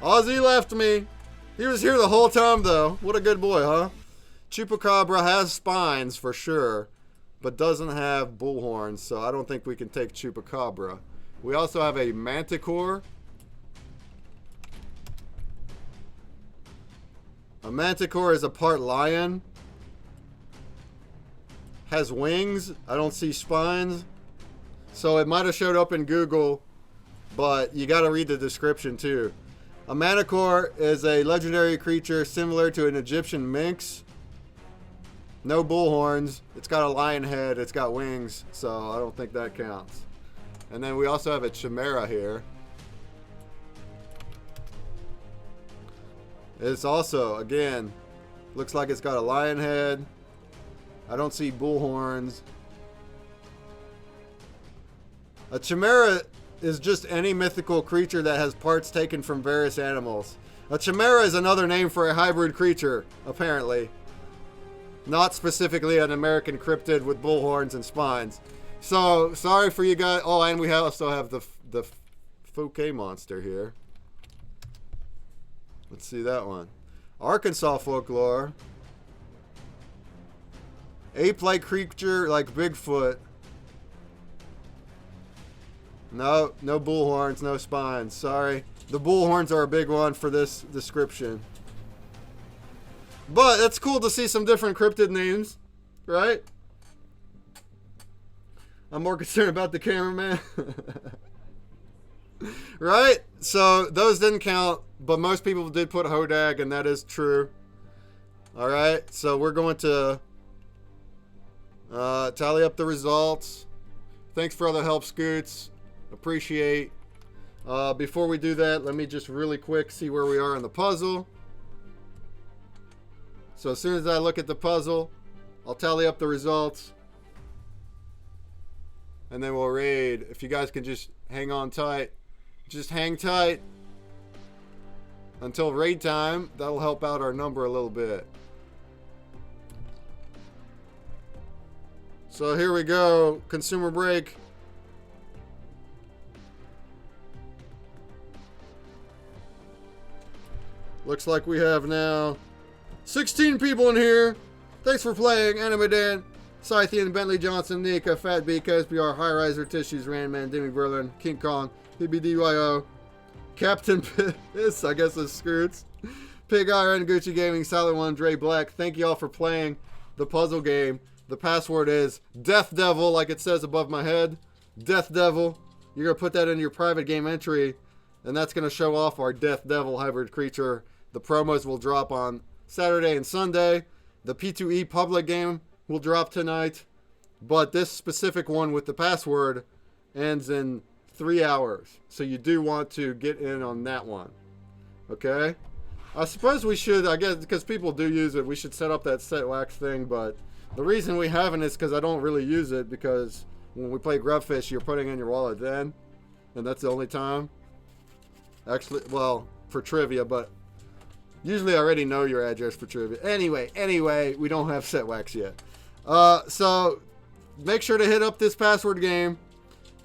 Ozzy left me. He was here the whole time, though. What a good boy, huh? Chupacabra has spines for sure, but doesn't have bull horns, so I don't think we can take Chupacabra. We also have a Manticore. A Manticore is a part lion. Has wings. I don't see spines. So it might have showed up in Google, but you got to read the description too. A Manticore is a legendary creature similar to an Egyptian minx. No bull horns. It's got a lion head. It's got wings, so I don't think that counts. And then we also have a Chimera here. It's also, again, looks like it's got a lion head. I don't see bull horns. A Chimera is just any mythical creature that has parts taken from various animals. A Chimera is another name for a hybrid creature, apparently. Not specifically an American cryptid with bull horns and spines. So, sorry for you guys. Oh, and we also have the Fouquet monster here. Let's see that one. Arkansas folklore. Ape-like creature like Bigfoot. No bull horns, no spines. Sorry. The bull horns are a big one for this description. But it's cool to see some different cryptid names, right? I'm more concerned about the cameraman. Right? So those didn't count, but most people did put Hodag, and that is true. Alright, so we're going to tally up the results. Thanks for all the help, Scoots. Appreciate. Before we do that, let me just really quick see where we are in the puzzle. So as soon as I look at the puzzle, I'll tally up the results. And then we'll raid. If you guys can just hang on tight. Just hang tight until raid time. That'll help out our number a little bit. So here we go. Consumer break. Looks like we have now 16 people in here. Thanks for playing. Anime Dan, Scythian, Bentley Johnson, Nika, Fat B, KSBR, High Riser, Tissues, Randman, Demi Berlin, King Kong, PBDYO, Captain Piss, I guess is Scroots, Pig Iron, Gucci Gaming, Silent One, Dre Black. Thank you all for playing the puzzle game. The password is Death Devil, like it says above my head. Death Devil. You're going to put that in your private game entry, and that's going to show off our Death Devil hybrid creature. The promos will drop on Saturday and Sunday. The P2E public game will drop tonight. But this specific one with the password ends in 3 hours. So you do want to get in on that one. Okay? I suppose we should, I guess, because people do use it, we should set up that set wax thing. But the reason we haven't is because I don't really use it. Because when we play Grubfish, you're putting in your wallet then. And that's the only time. Actually, well, for trivia, but usually I already know your address for trivia. Anyway, we don't have set wax yet. So make sure to hit up this password game.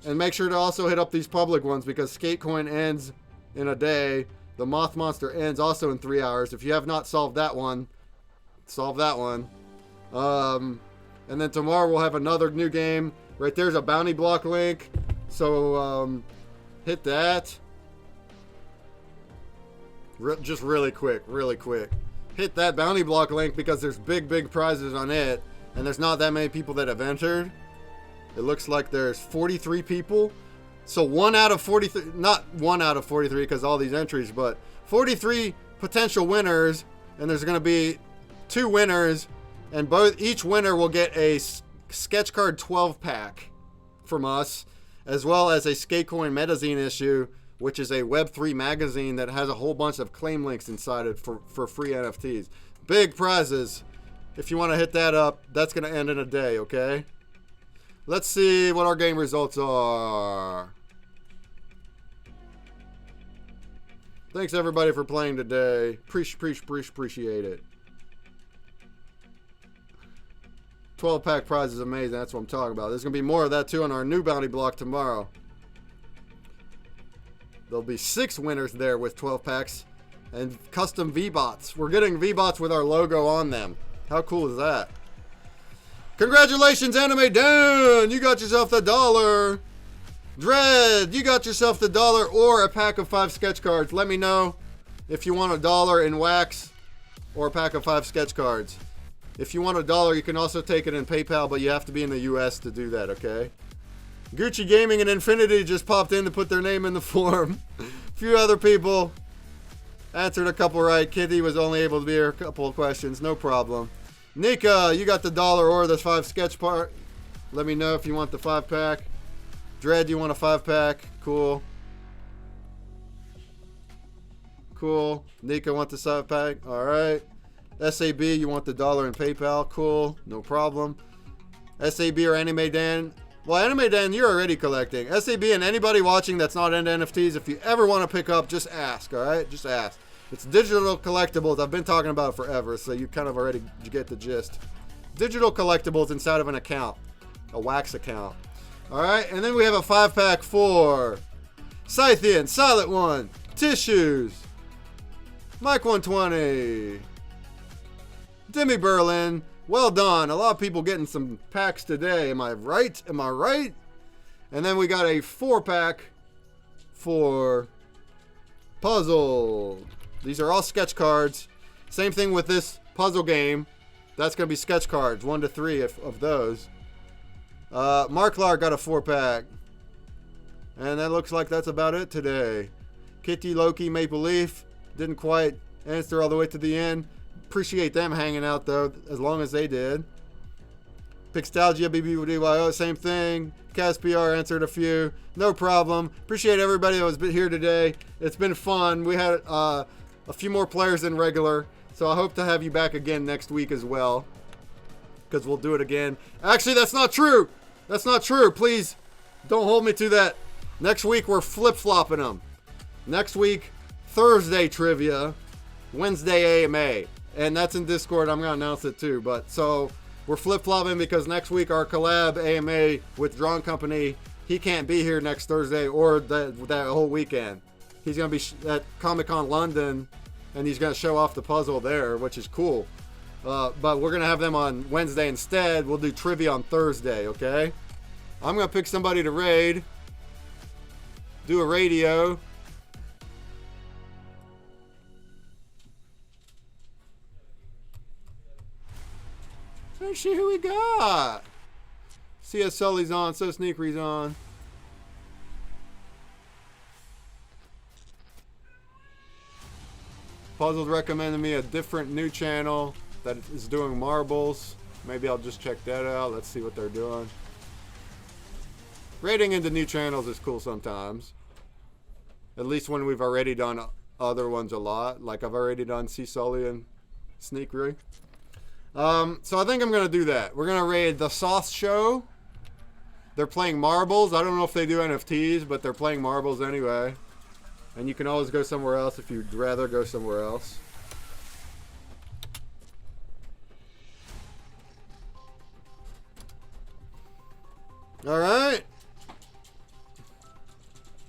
And make sure to also hit up these public ones because Skatecoin ends in a day. The Moth Monster ends also in 3 hours. If you have not solved that one, solve that one. And then tomorrow we'll have another new game. Right there's a bounty block link. So hit that. Just really quick. Hit that bounty block link because there's big prizes on it. And there's not that many people that have entered. It looks like there's 43 people. So 1 out of 43, not 1 out of 43 because all these entries, but 43 potential winners. And there's going to be 2 winners. And each winner will get a sketch card 12 pack from us, as well as a Skatecoin Metazine issue, which is a Web3 magazine that has a whole bunch of claim links inside it for free NFTs. Big prizes. If you want to hit that up, that's going to end in a day, okay? Let's see what our game results are. Thanks everybody for playing today. Appreciate it. 12-pack prize is amazing. That's what I'm talking about. There's going to be more of that too on our new bounty block tomorrow. There'll be 6 winners there with 12 packs and custom V-Bots. We're getting V-Bots with our logo on them. How cool is that? Congratulations, Anime Dan! You got yourself the $1. Dread, you got yourself the $1 or a pack of 5 sketch cards. Let me know if you want $1 in wax or a pack of 5 sketch cards. If you want $1, you can also take it in PayPal, but you have to be in the US to do that, okay? Gucci Gaming and Infinity just popped in to put their name in the form. A few other people answered a couple right. Kitty was only able to be here a couple of questions. No problem. Nika, you got the $1 or the 5 sketch part. Let me know if you want the 5-pack. Dread, you want a 5-pack? Cool. Cool. Nika want the 5-pack? Alright. SAB, you want the $1 in PayPal? Cool. No problem. SAB or Anime Dan? Well, Anime Dan, you're already collecting. SAB and anybody watching that's not into NFTs, if you ever want to pick up, just ask, alright? Just ask. It's digital collectibles. I've been talking about it forever, so you kind of already get the gist. Digital collectibles inside of an account. A Wax account. Alright, and then we have a 5-pack for Scythian, Silent One, Tissues, Mike 120, Demi Berlin. Well done. A lot of people getting some packs today. Am I right? Am I right? And then we got a 4-pack for Puzzle. These are all sketch cards. Same thing with this puzzle game. That's going to be sketch cards. 1 to 3 of those. Marklar got a 4-pack. And that looks like that's about it today. Kitty, Loki, Maple Leaf. Didn't quite answer all the way to the end. Appreciate them hanging out though, as long as they did. Pixtalgia, BBDYO, same thing. CasPR answered a few. No problem. Appreciate everybody that was here today. It's been fun. We had a few more players than regular. So I hope to have you back again next week as well. Because we'll do it again. Actually, that's not true. That's not true. Please don't hold me to that. Next week, we're flip-flopping them. Next week, Thursday trivia. Wednesday AMA. And that's in Discord. I'm going to announce it too. But so we're flip-flopping because next week our collab AMA with Drawn Company, he can't be here next Thursday or that whole weekend. He's going to be at Comic-Con London and he's going to show off the puzzle there, which is cool. But we're going to have them on Wednesday instead. We'll do trivia on Thursday, okay? I'm going to pick somebody to raid. Do a radio. Let's see who we got. CS Sully's on, So Sneakery's on. Puzzles recommended me a different new channel that is doing marbles. Maybe I'll just check that out. Let's see what they're doing. Raiding into new channels is cool sometimes. At least when we've already done other ones a lot. Like I've already done C Sully and Sneakery. So I think I'm going to do that. We're going to raid the Sauce Show. They're playing marbles. I don't know if they do NFTs, but they're playing marbles anyway. And you can always go somewhere else if you'd rather go somewhere else. Alright.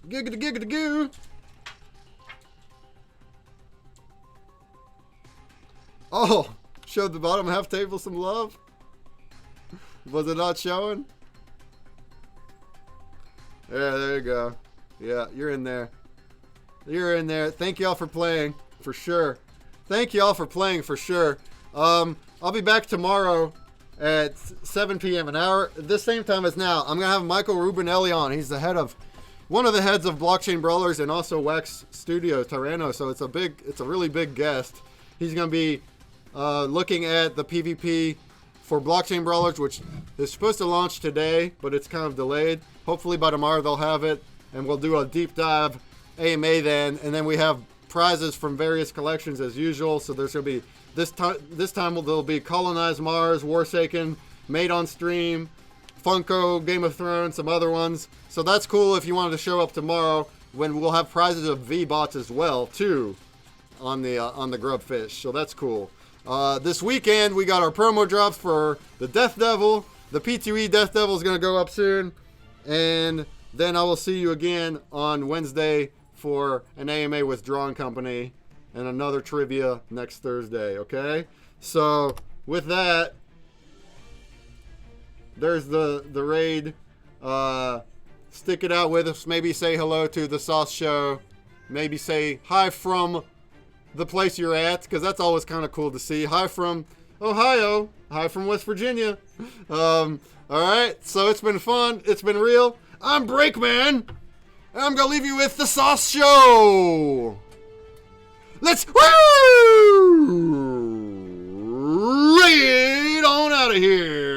Giggity giggity goo. Oh, showed the bottom half table some love. Was it not showing? Yeah, there you go. Yeah, you're in there. You're in there. Thank y'all for playing, for sure. Thank y'all for playing, for sure. I'll be back tomorrow at 7 p.m. an hour, the same time as now. I'm gonna have Michael Rubinelli on. He's the head of, one of the heads of Blockchain Brawlers and also Wax Studio Tyranno. So it's a really big guest. He's gonna be looking at the PvP for Blockchain Brawlers, which is supposed to launch today, but it's kind of delayed. Hopefully by tomorrow they'll have it, and we'll do a deep dive AMA then, and then we have prizes from various collections as usual. So there's gonna be this time there'll be Colonize Mars, Warsaken, Made on Stream, Funko, Game of Thrones, some other ones. So that's cool if you wanted to show up tomorrow. when we'll have prizes of V-bots as well, too, on the Grubfish. So that's cool. This weekend, we got our promo drops for the Death Devil. The P2E Death Devil is going to go up soon. And then I will see you again on Wednesday for an AMA with Drawing Company and another trivia next Thursday, okay? So, with that, there's the raid. Stick it out with us. Maybe say hello to the Sauce Show. Maybe say hi from the place you're at, because that's always kind of cool to see. Hi from Ohio. Hi from West Virginia. All right, so it's been fun. It's been real. I'm Breakman, and I'm going to leave you with the Sauce Show. Let's raid on out of here.